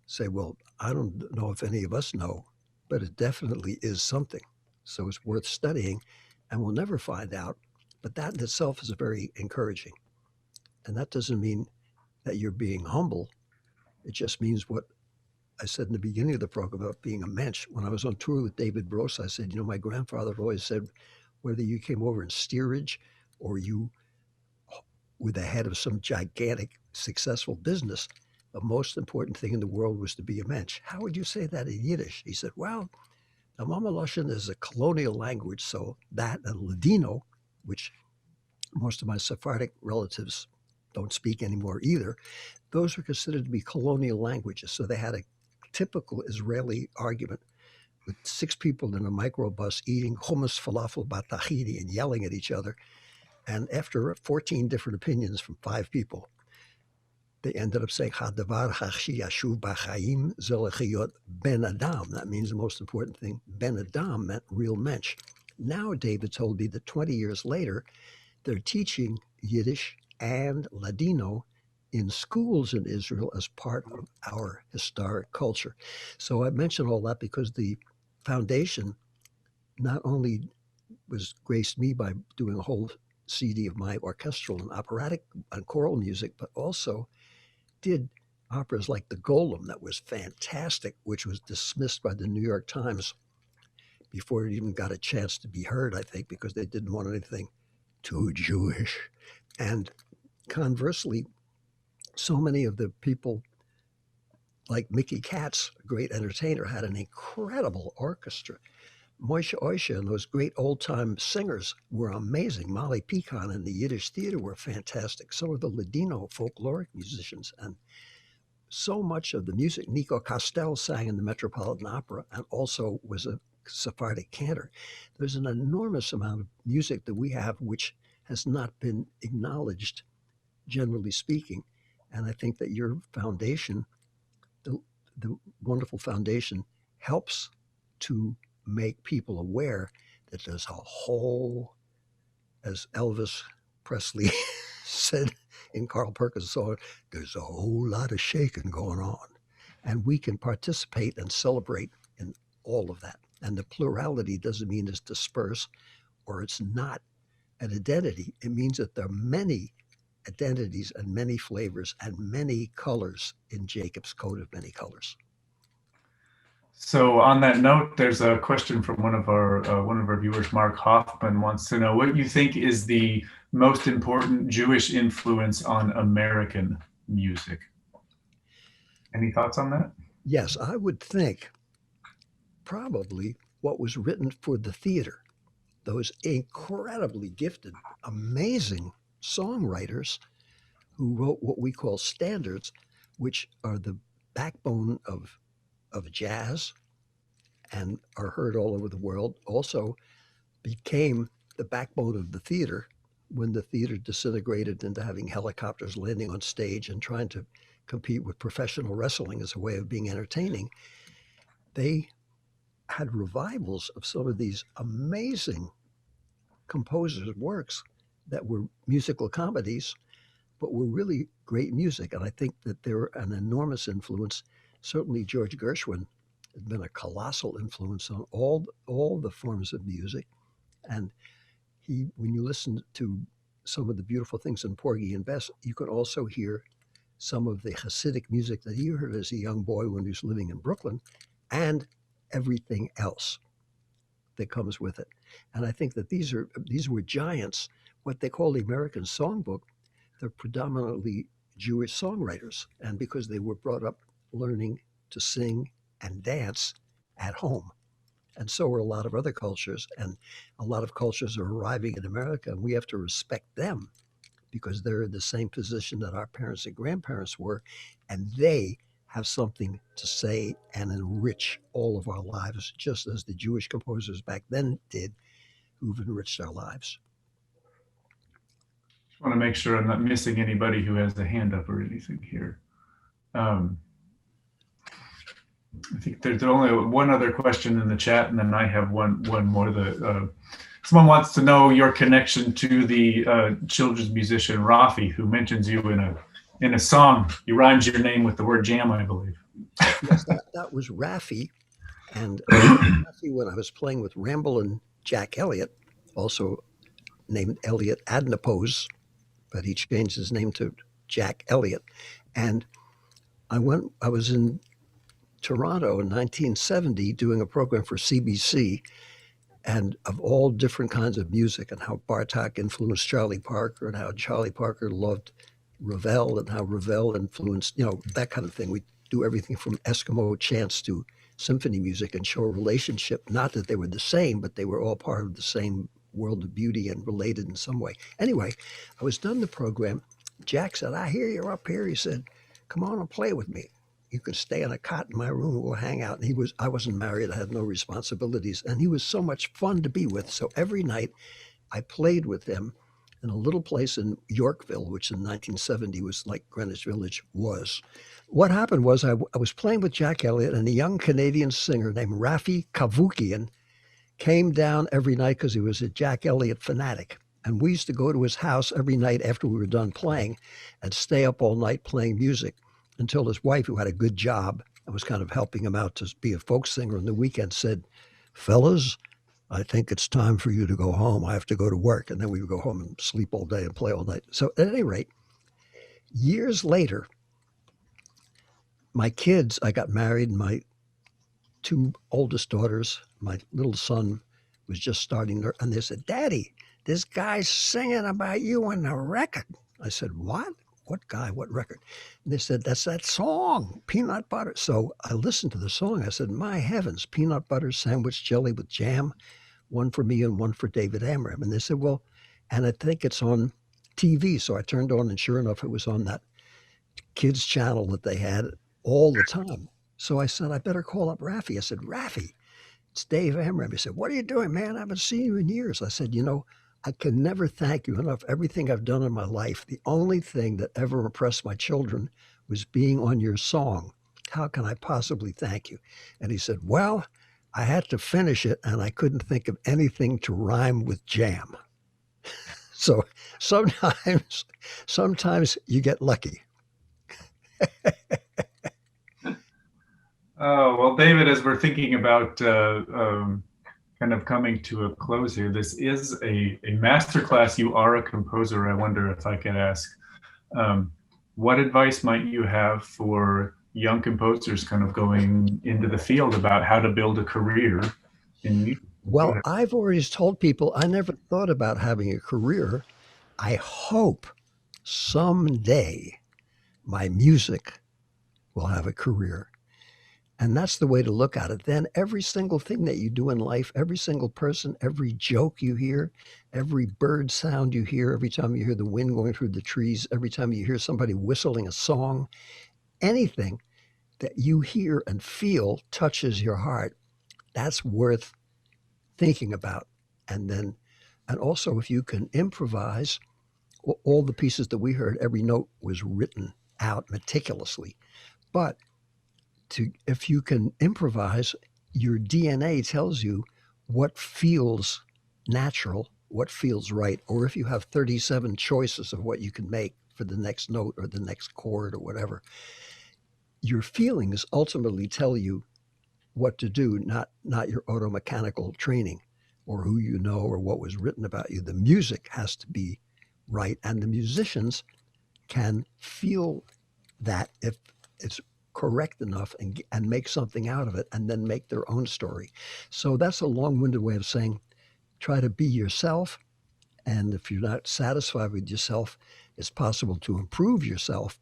Say, well, I don't know if any of us know, but it definitely is something. So it's worth studying, and we'll never find out. But that in itself is very encouraging. And that doesn't mean that you're being humble. It just means what I said in the beginning of the program about being a mensch. When I was on tour with David Gross, I said, my grandfather always said, whether you came over in steerage or you were the head of some gigantic, successful business, the most important thing in the world was to be a mensch. How would you say that in Yiddish? He said, well, the Mama Lushan is a colonial language, so that and Ladino, which most of my Sephardic relatives don't speak anymore either, those were considered to be colonial languages. So they had a typical Israeli argument with 6 people in a microbus eating hummus, falafel, batahidi, and yelling at each other. And after 14 different opinions from 5 people, they ended up saying, Hadavar hachi yashuv b'chaim zelechiyot ben adam. That means the most important thing. Ben adam meant real mensch. Now David told me that 20 years later, they're teaching Yiddish and Ladino in schools in Israel as part of our historic culture. So I mention all that because the foundation not only was graced me by doing a whole CD of my orchestral and operatic and choral music, but also did operas like The Golem that was fantastic, which was dismissed by the New York Times before it even got a chance to be heard, I think, because they didn't want anything too Jewish. And conversely, so many of the people like Mickey Katz, a great entertainer, had an incredible orchestra. Moshe Oisha and those great old-time singers were amazing. Molly Pecan and the Yiddish Theater were fantastic. So were the Ladino folkloric musicians. And so much of the music, Nico Castell sang in the Metropolitan Opera and also was a Sephardic cantor. There's an enormous amount of music that we have which has not been acknowledged, generally speaking. And I think that your foundation, the wonderful foundation, helps to make people aware that there's a whole, as Elvis Presley said in Carl Perkins' song, there's a whole lot of shaking going on. And we can participate and celebrate in all of that. And the plurality doesn't mean it's dispersed or it's not an identity. It means that there are many identities and many flavors and many colors in Jacob's coat of many colors.
So on that note, there's a question from one of our viewers. Mark Hoffman wants to know what you think is the most important Jewish influence on American music. Any thoughts on that?
Yes, I would think probably what was written for the theater. Those incredibly gifted, amazing songwriters who wrote what we call standards, which are the backbone of jazz and are heard all over the world, also became the backbone of the theater when the theater disintegrated into having helicopters landing on stage and trying to compete with professional wrestling as a way of being entertaining, they had revivals of some of these amazing composers' works that were musical comedies, but were really great music. And I think that they're an enormous influence. Certainly George Gershwin has been a colossal influence on all the forms of music. And when you listen to some of the beautiful things in Porgy and Bess, you can also hear some of the Hasidic music that he heard as a young boy when he was living in Brooklyn, and everything else that comes with it. And I think that these were giants, what they call the American Songbook. They're predominantly Jewish songwriters, and because they were brought up learning to sing and dance at home. And so are a lot of other cultures, and a lot of cultures are arriving in America, and we have to respect them because they're in the same position that our parents and grandparents were, and they have something to say and enrich all of our lives, just as the Jewish composers back then did, who've enriched our lives.
I want to make sure I'm not missing anybody who has a hand up or anything here. I think there's only one other question in the chat, and then I have one more. Someone wants to know your connection to the children's musician Rafi, who mentions you in a song. He rhymes your name with the word jam, I believe.
Yes, that was Rafi. And Rafi, when I was playing with Ramble and Jack Elliott, also named Elliott Adnapose, but he changed his name to Jack Elliott. And I was in Toronto in 1970 doing a program for CBC, and of all different kinds of music, and how Bartok influenced Charlie Parker, and how Charlie Parker loved Ravel, and how Ravel influenced, that kind of thing. We do everything from Eskimo chants to symphony music and show a relationship, not that they were the same, but they were all part of the same world of beauty and related in some way. Anyway, I was done the program. Jack said, "I hear you're up here." He said, "Come on and play with me. You can stay on a cot in my room. We'll hang out." And I wasn't married. I had no responsibilities. And he was so much fun to be with. So every night I played with him in a little place in Yorkville, which in 1970 was like Greenwich Village was. What happened was I was playing with Jack Elliott, and a young Canadian singer named Rafi Kavukian came down every night because he was a Jack Elliott fanatic. And we used to go to his house every night after we were done playing and stay up all night playing music, until his wife, who had a good job and was kind of helping him out to be a folk singer on the weekend, said, "Fellas, I think it's time for you to go home. I have to go to work." And then we would go home and sleep all day and play all night. So at any rate, years later, my kids, I got married, and my two oldest daughters, my little son was just starting there, and they said, "Daddy, this guy's singing about you on the record." I said, "What? What guy? What record?" And they said, "That's that song, Peanut Butter." So I listened to the song. I said, "My heavens, peanut butter sandwich jelly with jam, one for me and one for David Amram." And they said, "Well," and I think it's on TV. So I turned on, and sure enough, it was on that kids channel that they had all the time. So I said, "I better call up Rafi." I said, "Rafi, it's Dave Amram." He said, "What are you doing, man? I haven't seen you in years." I said, "I can never thank you enough. Everything I've done in my life, the only thing that ever impressed my children was being on your song. How can I possibly thank you?" And he said, "Well, I had to finish it, and I couldn't think of anything to rhyme with jam." So sometimes you get lucky.
Oh, well, David, as we're thinking about kind of coming to a close here, this is a masterclass. You are a composer. I wonder if I can ask, what advice might you have for young composers kind of going into the field about how to build a career in music?
Well, I've always told people I never thought about having a career. I hope someday my music will have a career. And that's the way to look at it. Then every single thing that you do in life, every single person, every joke you hear, every bird sound you hear, every time you hear the wind going through the trees, every time you hear somebody whistling a song, anything that you hear and feel touches your heart, that's worth thinking about. And also if you can improvise, all the pieces that we heard, every note was written out meticulously. But if you can improvise, your DNA tells you what feels natural, what feels right, or if you have 37 choices of what you can make for the next note or the next chord or whatever, your feelings ultimately tell you what to do, not your automechanical training or who you know or what was written about you. The music has to be right, and the musicians can feel that if it's correct enough and make something out of it and then make their own story. So that's a long-winded way of saying try to be yourself. And if you're not satisfied with yourself, it's possible to improve yourself,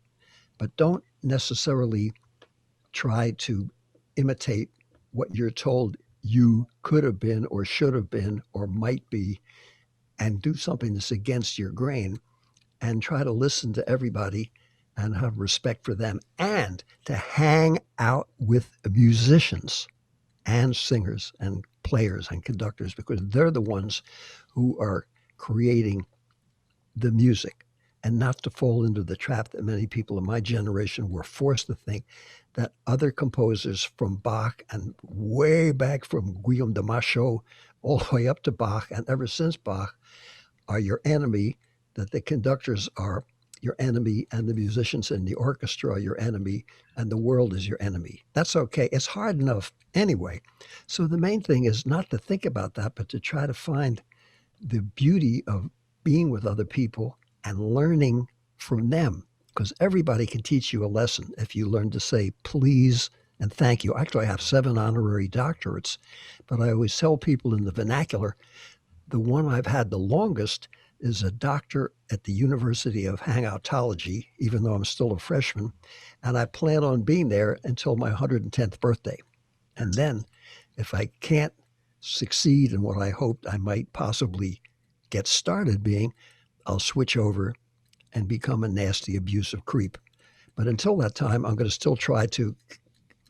but don't necessarily try to imitate what you're told you could have been or should have been or might be, and do something that's against your grain, and try to listen to everybody and have respect for them, and to hang out with musicians and singers and players and conductors, because they're the ones who are creating the music, and not to fall into the trap that many people in my generation were forced to think that other composers from Bach and way back from Guillaume de Machaut all the way up to Bach and ever since Bach are your enemy, that the conductors are your enemy and the musicians in the orchestra are your enemy and the world is your enemy. That's okay. It's hard enough anyway. So the main thing is not to think about that, but to try to find the beauty of being with other people and learning from them, because everybody can teach you a lesson if you learn to say please and thank you. Actually, I have 7 honorary doctorates, but I always tell people in the vernacular, the one I've had the longest is a doctor at the University of Hangoutology, even though I'm still a freshman, and I plan on being there until my 110th birthday. And then if I can't succeed in what I hoped I might possibly get started being, I'll switch over and become a nasty, abusive creep. But until that time, I'm going to still try to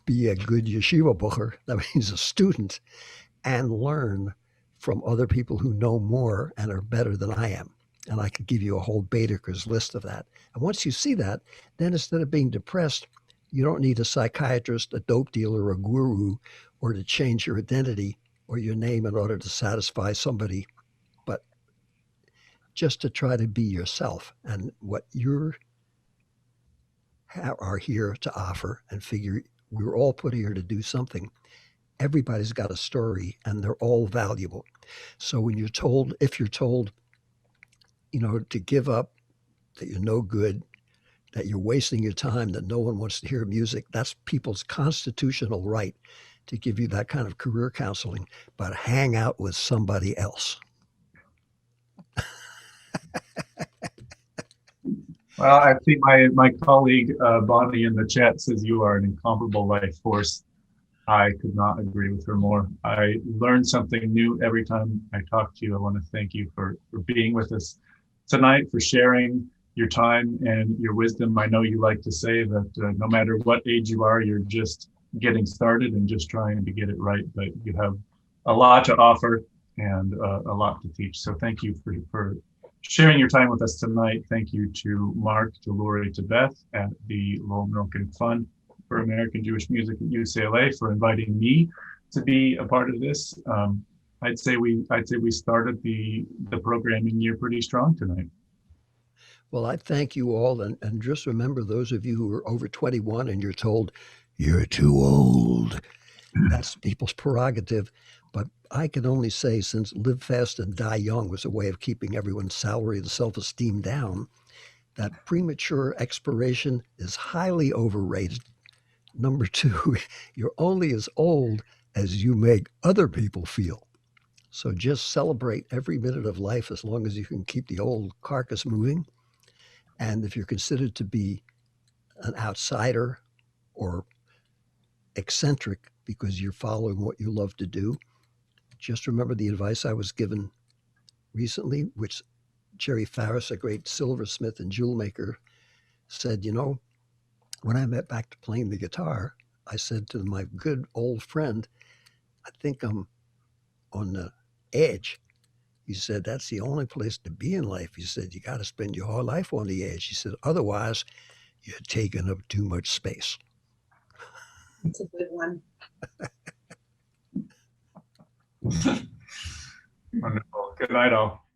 be a good yeshiva bucher, that means a student, and learn from other people who know more and are better than I am. And I could give you a whole Baedeker's list of that. And once you see that, then instead of being depressed, you don't need a psychiatrist, a dope dealer, a guru, or to change your identity or your name in order to satisfy somebody, but just to try to be yourself and what you are here to offer, and figure we're all put here to do something. Everybody's got a story and they're all valuable. So when you're told, if you're told, to give up, that you're no good, that you're wasting your time, that no one wants to hear music, that's people's constitutional right to give you that kind of career counseling, but hang out with somebody else.
Well, I think my colleague Bonnie in the chat says you are an incomparable life force. I could not agree with her more. I learn something new every time I talk to you. I want to thank you for being with us tonight, for sharing your time and your wisdom. I know you like to say that no matter what age you are, you're just getting started and just trying to get it right, but you have a lot to offer and a lot to teach. So thank you for sharing your time with us tonight. Thank you to Mark, to Lori, to Beth at the Lowell Milken Fund for American Jewish Music at UCLA for inviting me to be a part of this. I'd say we started the programming year pretty strong tonight.
Well, I thank you all, and just remember, those of you who are over 21 and you're told you're too old, that's people's prerogative. But I can only say, since Live Fast and Die Young was a way of keeping everyone's salary and self-esteem down, that premature expiration is highly overrated. Number 2, you're only as old as you make other people feel. So just celebrate every minute of life as long as you can keep the old carcass moving. And if you're considered to be an outsider or eccentric because you're following what you love to do, just remember the advice I was given recently, which Jerry Farris, a great silversmith and jewel maker, said, when I went back to playing the guitar, I said to my good old friend, I think I'm on the edge. He said, that's the only place to be in life. He said, you got to spend your whole life on the edge. He said, otherwise, You're taking up too much space.
It's a good one.
Wonderful. Good night, all.